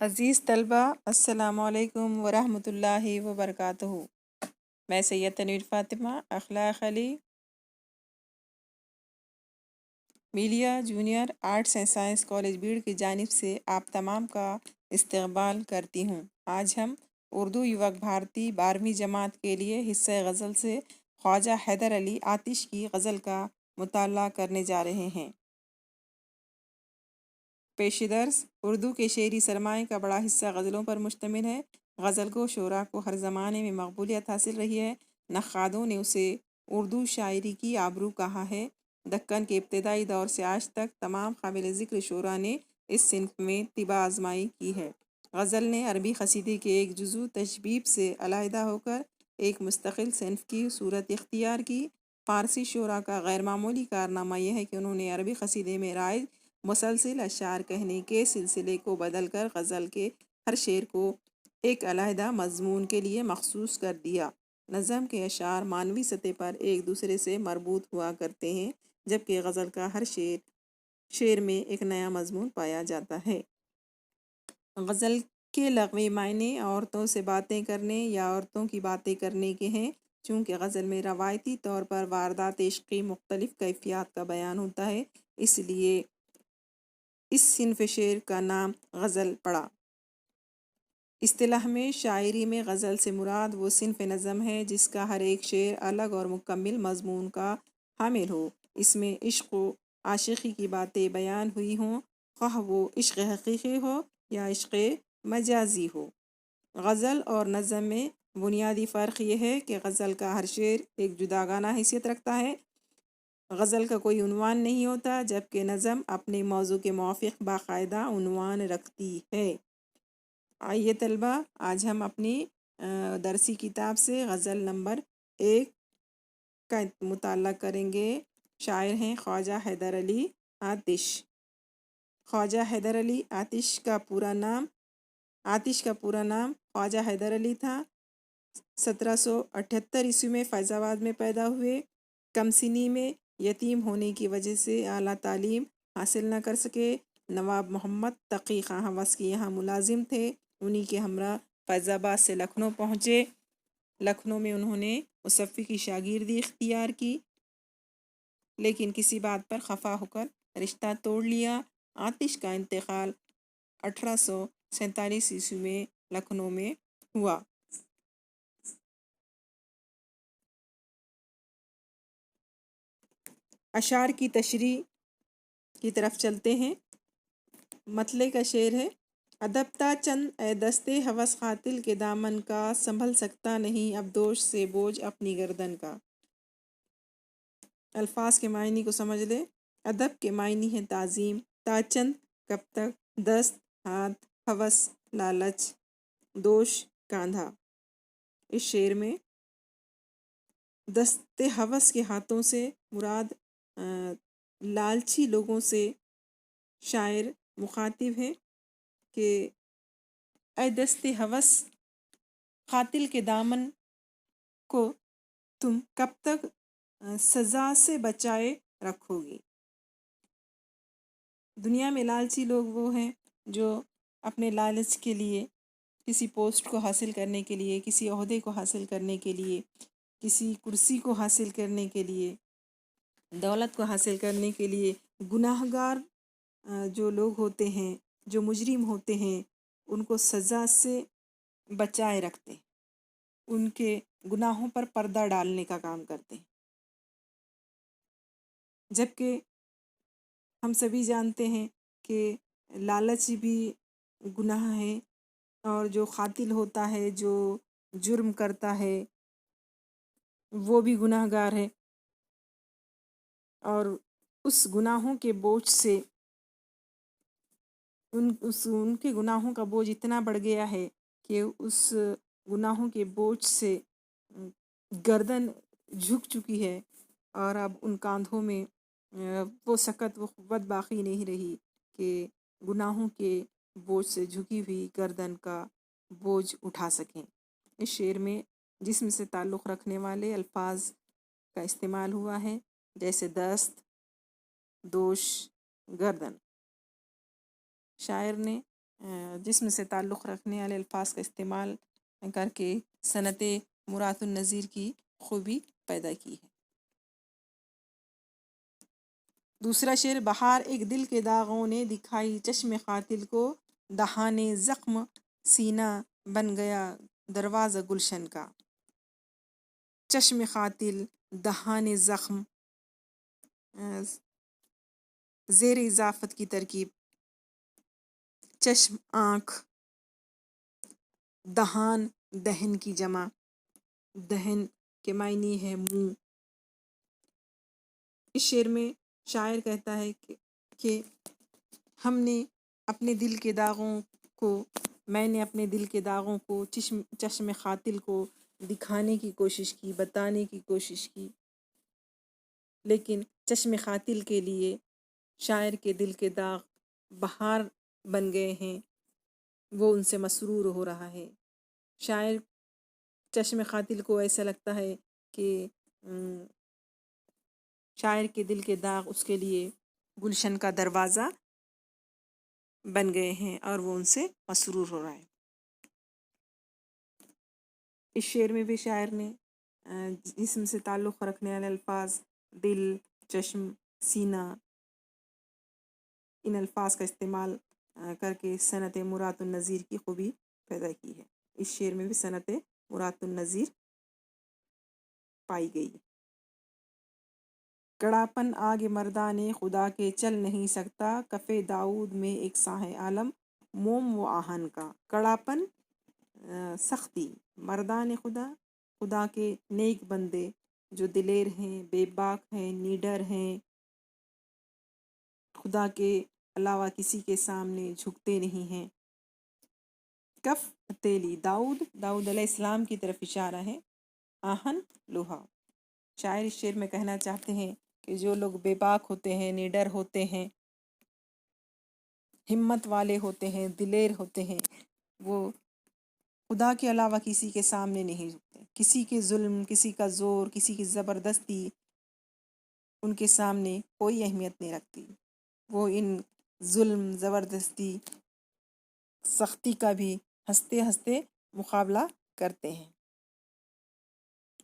عزیز طلبہ، السلام علیکم ورحمۃ اللہ وبرکاتہ۔ میں سید Tanveer Fatima Akhlaq Ali Milliya junior arts and science college Beed کی جانب سے آپ تمام کا استقبال کرتی ہوں۔ آج ہم اردو یوک بھارتی 12ویں جماعت کے لیے حصہ غزل سے خواجہ حیدر علی آتش کی غزل کا مطالعہ کرنے جا رہے ہیں۔ پیش درس اردو کے شعری سرمائے کا بڑا حصہ غزلوں پر مشتمل ہے۔ غزل کو شعراء کو ہر زمانے میں مقبولیت حاصل رہی ہے۔ نقادوں نے اسے اردو شاعری کی آبرو کہا ہے۔ دکن کے ابتدائی دور سے آج تک تمام قابل ذکر شعراء نے اس صنف میں طبع آزمائی کی ہے۔ غزل نے عربی قصیدے کے ایک جزو تشبیب سے علیحدہ ہو کر ایک مستقل صنف کی صورت اختیار کی۔ فارسی شعراء کا غیر معمولی کارنامہ یہ ہے کہ انہوں نے عربی قصیدے میں رائج مسلسل اشعار کہنے کے سلسلے کو بدل کر غزل کے ہر شعر کو ایک علیحدہ مضمون کے لیے مخصوص کر دیا۔ نظم کے اشعار معنوی سطح پر ایک دوسرے سے مربوط ہوا کرتے ہیں، جبکہ غزل کا ہر شعر میں ایک نیا مضمون پایا جاتا ہے۔ غزل کے لغوی معنی عورتوں سے باتیں کرنے یا عورتوں کی باتیں کرنے کے ہیں۔ چونکہ غزل میں روایتی طور پر واردات عشقی مختلف کیفیات کا بیان ہوتا ہے، اس لیے اس صنف شعر کا نام غزل پڑا۔ اصطلاح میں شاعری میں غزل سے مراد وہ صنف نظم ہے جس کا ہر ایک شعر الگ اور مکمل مضمون کا حامل ہو۔ اس میں عشق و عاشقی کی باتیں بیان ہوئی ہوں، خواہ وہ عشق حقیقی ہو یا عشق مجازی ہو۔ غزل اور نظم میں بنیادی فرق یہ ہے کہ غزل کا ہر شعر ایک جداگانہ حیثیت رکھتا ہے، غزل کا کوئی عنوان نہیں ہوتا، جبکہ نظم اپنے موضوع کے موافق باقاعدہ عنوان رکھتی ہے۔ آئیے طلبہ، آج ہم اپنی درسی کتاب سے غزل نمبر 1 کا مطالعہ کریں گے۔ شاعر ہیں خواجہ حیدر علی آتش۔ خواجہ حیدر علی آتش کا پورا نام خواجہ حیدر علی تھا۔ 1778 عیسوی میں فیض آباد میں پیدا ہوئے۔ کم سنی میں یتیم ہونے کی وجہ سے اعلیٰ تعلیم حاصل نہ کر سکے۔ نواب محمد تقی خاں حوص کے یہاں ملازم تھے، انہی کے ہمراہ فیض آباد سے لکھنؤ پہنچے۔ لکھنؤ میں انہوں نے مصفی کی شاگردی اختیار کی، لیکن کسی بات پر خفا ہو کر رشتہ توڑ لیا۔ آتش کا انتقال 1847 عیسوی میں لکھنؤ میں ہوا۔ اشعار کی تشریح کی طرف چلتے ہیں۔ مطلع کا شعر ہے: ادب تا چند اے دستے ہوس قاتل کے دامن کا، سنبھل سکتا نہیں اب دوش سے بوجھ اپنی گردن کا۔ الفاظ کے معنی کو سمجھ لیں۔ ادب کے معنی ہے تعظیم، تا چند کب تک، دست ہاتھ، ہوس لالچ، دوش کاندھا۔ اس شعر میں دست ہوس کے ہاتھوں سے مراد لالچی لوگوں سے شاعر مخاطب ہے کہ اے دست ہوس، قاتل کے دامن کو تم کب تک سزا سے بچائے رکھو گی۔ دنیا میں لالچی لوگ وہ ہیں جو اپنے لالچ کے لیے، کسی پوسٹ کو حاصل کرنے کے لیے، کسی عہدے کو حاصل کرنے کے لیے، کسی کرسی کو حاصل کرنے کے لیے، دولت کو حاصل کرنے کے لیے گناہ گار جو لوگ ہوتے ہیں، جو مجرم ہوتے ہیں، ان کو سزا سے بچائے رکھتے ہیں، ان کے گناہوں پر پردہ ڈالنے کا کام کرتے ہیں۔ جبکہ ہم سبھی جانتے ہیں کہ لالچ بھی گناہ ہے، اور جو قاتل ہوتا ہے، جو جرم کرتا ہے، وہ بھی گناہ گار ہے، اور اس گناہوں کے بوجھ سے ان کے گناہوں کا بوجھ اتنا بڑھ گیا ہے کہ اس گناہوں کے بوجھ سے گردن جھک چکی ہے، اور اب ان کاندھوں میں وہ سکت، وہ قوت باقی نہیں رہی کہ گناہوں کے بوجھ سے جھکی ہوئی گردن کا بوجھ اٹھا سکیں۔ اس شعر میں جسم سے تعلق رکھنے والے الفاظ کا استعمال ہوا ہے، جیسے دست، دوش، گردن۔ شاعر نے جسم سے تعلق رکھنے والے الفاظ کا استعمال کر کے صنعت مرات النظیر کی خوبی پیدا کی ہے۔ دوسرا شعر، بہار ایک دل کے داغوں نے دکھائی چشم قاتل کو، دہانے زخم سینہ بن گیا دروازہ گلشن کا۔ چشم قاتل، دہان زخم، زیر اضافت کی ترکیب، چشم آنکھ، دہان دہن کی جمع، دہن کے معنی ہے منہ۔ اس شعر میں شاعر کہتا ہے کہ ہم نے اپنے دل کے داغوں کو، میں نے اپنے دل کے داغوں کو چشم قاتل کو دکھانے کی کوشش کی، بتانے کی کوشش کی، لیکن چشم قاتل کے لیے شاعر کے دل کے داغ بہار بن گئے ہیں، وہ ان سے مسرور ہو رہا ہے۔ شاعر چشم قاتل کو ایسا لگتا ہے کہ شاعر کے دل کے داغ اس کے لیے گلشن کا دروازہ بن گئے ہیں اور وہ ان سے مسرور ہو رہا ہے۔ اس شعر میں بھی شاعر نے جسم سے تعلق رکھنے والے الفاظ دل، چشم، سینہ، ان الفاظ کا استعمال کر کے صنعت مرات النظیر کی خوبی پیدا کی ہے۔ اس شعر میں بھی صنعت مرات النظیر پائی گئی۔ کڑاپن آگ مردان خدا کے چل نہیں سکتا، کف داؤد میں ایک ساں ہے عالم موم و آہن کا۔ کڑاپن، سختی، مردان خدا کے نیک بندے جو دلیر ہیں، بے باک ہیں، نیڈر ہیں، خدا کے علاوہ کسی کے سامنے جھکتے نہیں ہیں۔ کف ہتھیلی، داؤد علیہ السلام کی طرف اشارہ ہے، آہن لوہا۔ شاعر اس شعر میں کہنا چاہتے ہیں کہ جو لوگ بے باک ہوتے ہیں، نیڈر ہوتے ہیں، ہمت والے ہوتے ہیں، دلیر ہوتے ہیں، وہ خدا کے علاوہ کسی کے سامنے نہیں جھکتے۔ کسی کے ظلم، کسی کا زور، کسی کی زبردستی ان کے سامنے کوئی اہمیت نہیں رکھتی۔ وہ ان ظلم، زبردستی، سختی کا بھی ہنستے ہنستے مقابلہ کرتے ہیں۔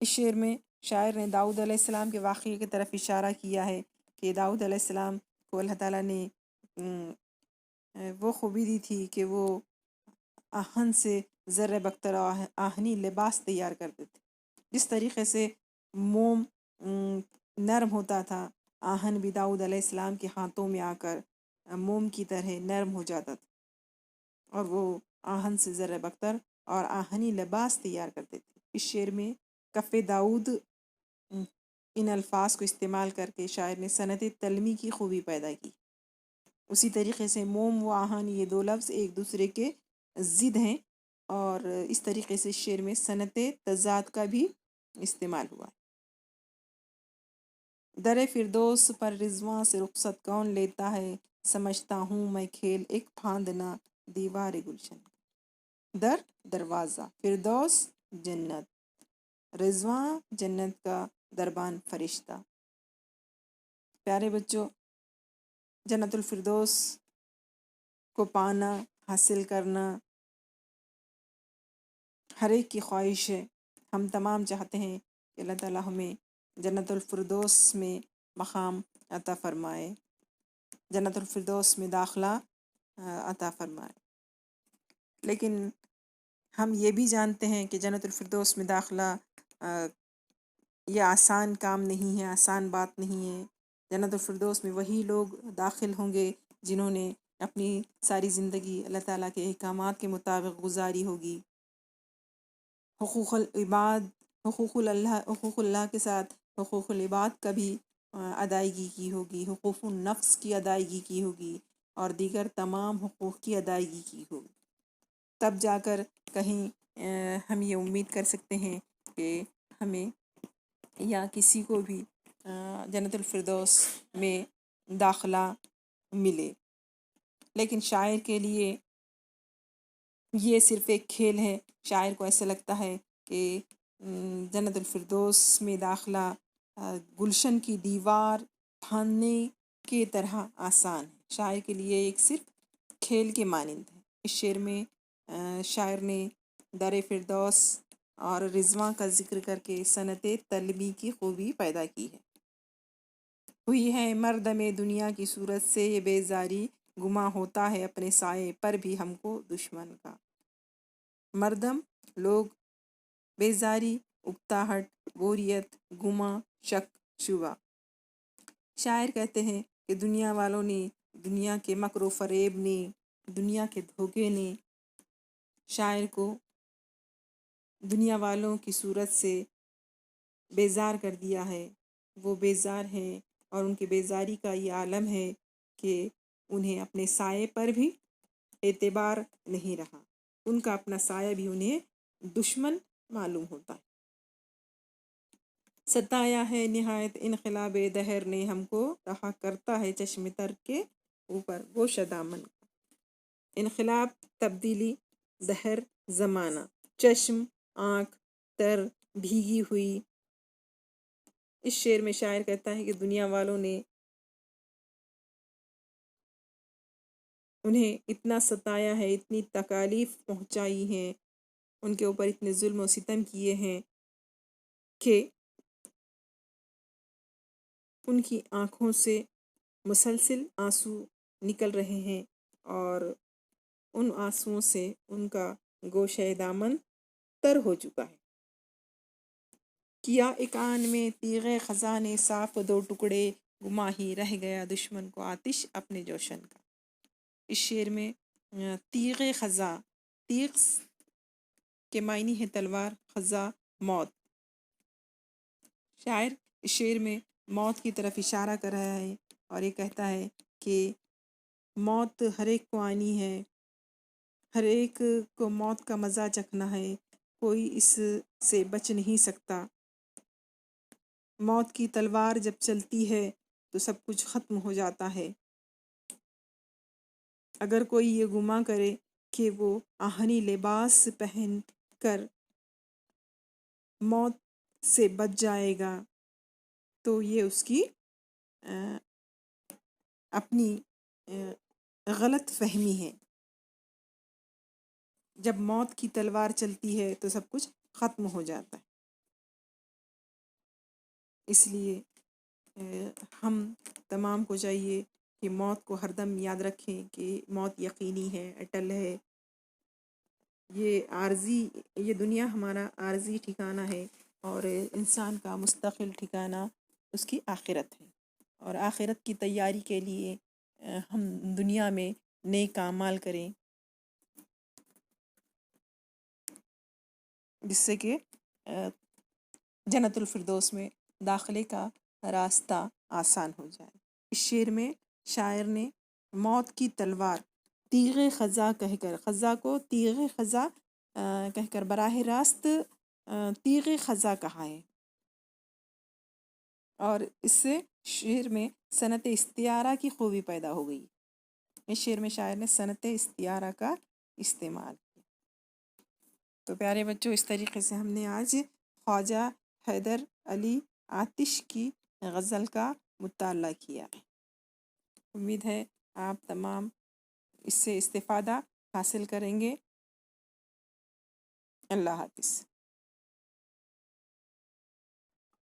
اس شعر میں شاعر نے داؤد علیہ السلام کے واقعے کی طرف اشارہ کیا ہے کہ داؤد علیہ السلام کو اللہ تعالیٰ نے وہ خوبی دی تھی کہ وہ آہن سے زر بختر آہنی لباس تیار کرتے تھے۔ جس طریقے سے موم نرم ہوتا تھا، آہن بھی داؤد علیہ السلام کے ہاتھوں میں آ کر موم کی طرح نرم ہو جاتا تھا، اور وہ آہن سے زر بختر اور آہنی لباس تیار کرتے تھے۔ اس شعر میں کف داؤد، ان الفاظ کو استعمال کر کے شاعر نے صنعت تلمی کی خوبی پیدا کی۔ اسی طریقے سے موم و آہن، یہ دو لفظ ایک دوسرے کے ضد ہیں، اور اس طریقے سے شعر میں صنعت تضاد کا بھی استعمال ہوا۔ در فردوس پر رضواں سے رخصت کون لیتا ہے، سمجھتا ہوں میں کھیل ایک پھاندنا دیوار گلشن کا۔ در، دروازہ، فردوس جنت، رضواں جنت کا دربان فرشتہ۔ پیارے بچوں، جنت الفردوس کو پانا، حاصل کرنا ہر ایک کی خواہش ہے۔ ہم تمام چاہتے ہیں کہ اللہ تعالیٰ ہمیں جنت الفردوس میں مقام عطا فرمائے، جنت الفردوس میں داخلہ عطا فرمائے۔ لیکن ہم یہ بھی جانتے ہیں کہ جنت الفردوس میں داخلہ یہ آسان کام نہیں ہے، آسان بات نہیں ہے۔ جنت الفردوس میں وہی لوگ داخل ہوں گے جنہوں نے اپنی ساری زندگی اللہ تعالیٰ کے احکامات کے مطابق گزاری ہوگی، حقوق اللہ کے ساتھ حقوق العباد کا بھی ادائیگی کی ہوگی، حقوق النفس کی ادائیگی کی ہوگی، اور دیگر تمام حقوق کی ادائیگی کی ہوگی۔ تب جا کر کہیں ہم یہ امید کر سکتے ہیں کہ ہمیں یا کسی کو بھی جنت الفردوس میں داخلہ ملے۔ لیکن شاعر کے لیے یہ صرف ایک کھیل ہے۔ شاعر کو ایسا لگتا ہے کہ جنت الفردوس میں داخلہ گلشن کی دیوار پھاندنے کی طرح آسان ہے۔ شاعر کے لیے ایک صرف کھیل کے مانند ہے۔ اس شعر میں شاعر نے در فردوس اور رضواں کا ذکر کر کے صنعت طلبی کی خوبی پیدا کی ہے۔ ہوئی ہے مردم دنیا کی صورت سے یہ بیزاری، گماں ہوتا ہے اپنے سائے پر بھی ہم کو دشمن کا۔ مردم لوگ، بیزاری اکتاہٹ، بوریت، گماں، شک، شبہ۔ شاعر کہتے ہیں کہ دنیا والوں نے، دنیا کے مکر و فریب نے، دنیا کے دھوکے نے شاعر کو دنیا والوں کی صورت سے بیزار کر دیا ہے۔ وہ بیزار ہیں اور ان کی بیزاری کا یہ عالم ہے کہ انہیں اپنے سائے پر بھی اعتبار نہیں رہا، ان کا اپنا سایہ بھی انہیں دشمن معلوم ہوتا ہے۔ ستایا ہے نہایت انقلاب دہر نے ہم کو، رہا کرتا ہے چشم تر کے اوپر گوشہ دامن کا۔ انقلاب، تبدیلی، دہر، زمانہ، چشم، آنکھ، تر، بھیگی ہوئی۔ اس شعر میں شاعر کہتا ہے کہ دنیا والوں نے انہیں اتنا ستایا ہے، اتنی تکالیف پہنچائی ہیں، ان کے اوپر اتنے ظلم و ستم کیے ہیں کہ ان کی آنکھوں سے مسلسل آنسو نکل رہے ہیں اور ان آنسوؤں سے ان کا گوشہ دامن تر ہو چکا ہے۔ کیا ایک آن میں تیغ خزاں نے صاف دو ٹکڑے، گما ہی رہ گیا دشمن کو آتش اپنے جوشن کا۔ اس شعر میں تیغ خزاں، تیغ کے معنی ہے تلوار، خزاں موت۔ شاعر اس شعر میں موت کی طرف اشارہ کر رہا ہے اور یہ کہتا ہے کہ موت ہر ایک کو آنی ہے، ہر ایک کو موت کا مزہ چکھنا ہے، کوئی اس سے بچ نہیں سکتا۔ موت کی تلوار جب چلتی ہے تو سب کچھ ختم ہو جاتا ہے۔ اگر کوئی یہ گمان کرے کہ وہ آہنی لباس پہن کر موت سے بچ جائے گا تو یہ اس کی اپنی غلط فہمی ہے۔ جب موت کی تلوار چلتی ہے تو سب کچھ ختم ہو جاتا ہے۔ اس لیے ہم تمام کو چاہیے کہ موت کو ہر دم یاد رکھیں کہ موت یقینی ہے، اٹل ہے۔ یہ عارضی، یہ دنیا ہمارا عارضی ٹھکانہ ہے اور انسان کا مستقل ٹھکانہ اس کی آخرت ہے، اور آخرت کی تیاری کے لیے ہم دنیا میں نیک اعمال کریں جس سے کہ جنت الفردوس میں داخلے کا راستہ آسان ہو جائے۔ اس شعر میں شاعر نے موت کی تلوار تیغ خزاں کہہ کر، خزاں کو تیغ خزاں کہہ کر براہ راست تیغ خزاں کہا ہے، اور اس سے شعر میں صنعت استعارہ کی خوبی پیدا ہو گئی۔ اس شعر میں شاعر نے صنعت استعارہ کا استعمال کیا۔ تو پیارے بچوں، اس طریقے سے ہم نے آج خواجہ حیدر علی آتش کی غزل کا مطالعہ کیا۔ امید ہے آپ تمام اس سے استفادہ حاصل کریں گے۔ اللہ حافظ۔